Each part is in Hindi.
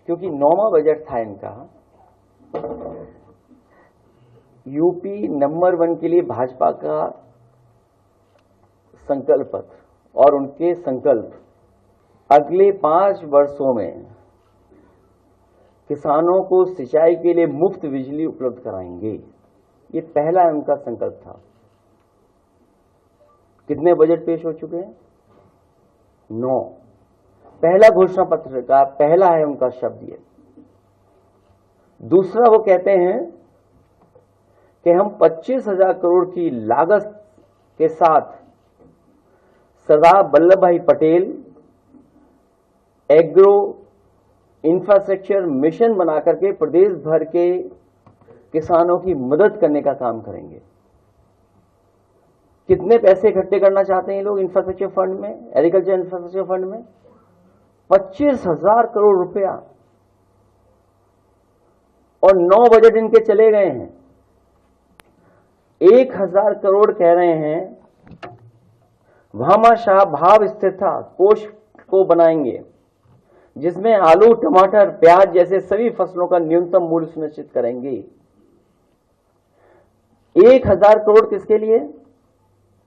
क्योंकि 9वां बजट था इनका, यूपी नंबर 1 के लिए भाजपा का संकल्प पत्र और उनके संकल्प अगले 5 वर्षों में किसानों को सिंचाई के लिए मुफ्त बिजली उपलब्ध कराएंगे। ये पहला उनका संकल्प था। कितने बजट पेश हो चुके हैं? 9। पहला घोषणा पत्र का पहला है उनका शब्द ये। दूसरा, वो कहते हैं कि हम 25,000 करोड़ की लागत के साथ सरदार वल्लभ भाई पटेल एग्रो इंफ्रास्ट्रक्चर मिशन बनाकर के प्रदेश भर के किसानों की मदद करने का काम करेंगे। कितने पैसे इकट्ठे करना चाहते हैं लोग इंफ्रास्ट्रक्चर फंड में, एग्रीकल्चर इंफ्रास्ट्रक्चर फंड में? 25,000 करोड़ रुपया। और 9 बजट इनके चले गए हैं। 1,000 करोड़ कह रहे हैं भामाशाह भाव स्थिरता कोष को बनाएंगे, जिसमें आलू, टमाटर, प्याज जैसे सभी फसलों का न्यूनतम मूल्य सुनिश्चित करेंगे। 1,000 करोड़ किसके लिए?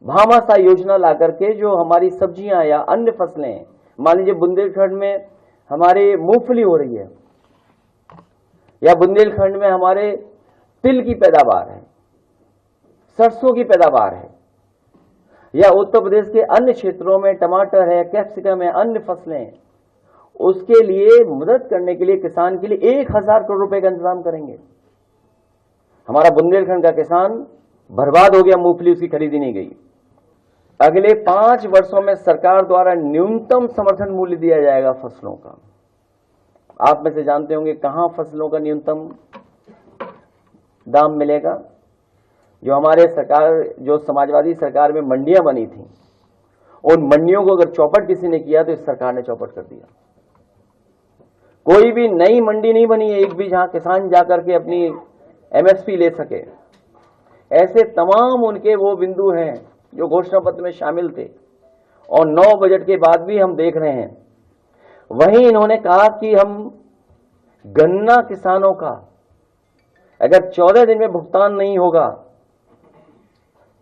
भामाशाह योजना लाकर के जो हमारी सब्जियां या अन्य फसलें, मान लीजिए बुंदेलखंड में हमारे मूंगफली हो रही है, या बुंदेलखंड में हमारे तिल की पैदावार है, सरसों की पैदावार है, या उत्तर प्रदेश के अन्य क्षेत्रों में टमाटर है, कैप्सिकम है, अन्य फसलें हैं, उसके लिए मदद करने के लिए किसान के लिए 1,000 करोड़ रुपए का इंतजाम करेंगे। हमारा बुंदेलखंड का किसान बर्बाद हो गया, मूंगफली उसकी खरीदी नहीं गई। अगले 5 वर्षों में सरकार द्वारा न्यूनतम समर्थन मूल्य दिया जाएगा फसलों का। आप में से जानते होंगे कहां फसलों का न्यूनतम दाम मिलेगा? जो हमारे सरकार, जो समाजवादी सरकार में मंडियां बनी थी, उन मंडियों को अगर चौपट किसी ने किया तो इस सरकार ने चौपट कर दिया। कोई भी नई मंडी नहीं बनी है एक भी, जहां किसान जाकर के अपनी एमएसपी ले सके। ऐसे तमाम उनके वो बिंदु हैं जो घोषणा पत्र में शामिल थे और 9 बजट के बाद भी हम देख रहे हैं। वहीं इन्होंने कहा कि हम गन्ना किसानों का अगर 14 दिन में भुगतान नहीं होगा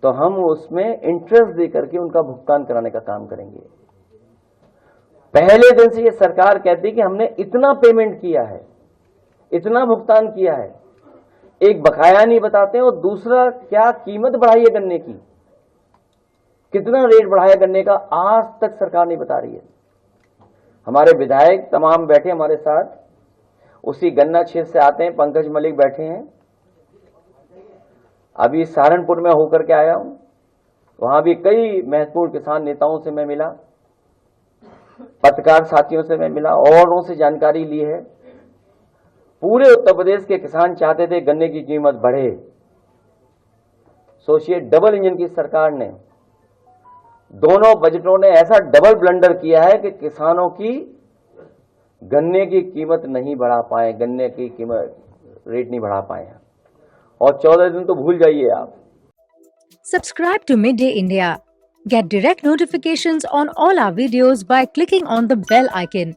तो हम उसमें इंटरेस्ट देकर के उनका भुगतान कराने का काम करेंगे। पहले दिन से ये सरकार कहती है कि हमने इतना पेमेंट किया है, इतना भुगतान किया है, एक बकाया नहीं बताते, और दूसरा क्या कीमत बढ़ाई है गन्ने की, कितना रेट बढ़ाया गन्ने का, आज तक सरकार नहीं बता रही है। हमारे विधायक तमाम बैठे हमारे साथ, उसी गन्ना क्षेत्र से आते हैं, पंकज मलिक बैठे हैं, अभी सहारनपुर में होकर के आया हूं, वहां भी कई महत्वपूर्ण किसान नेताओं से मैं मिला, पत्रकार साथियों से मैं मिला, औरों से जानकारी ली है। पूरे उत्तर प्रदेश के किसान चाहते थे गन्ने की कीमत बढ़े। सोचिए, डबल इंजन की सरकार ने दोनों बजटों ने ऐसा डबल ब्लंडर किया है कि किसानों की गन्ने की कीमत नहीं बढ़ा पाए, गन्ने की कीमत रेट नहीं बढ़ा पाए हैं। और 14 दिन तो भूल जाइए आप। Subscribe to Midday India. Get direct notifications on all our videos by clicking on the bell icon.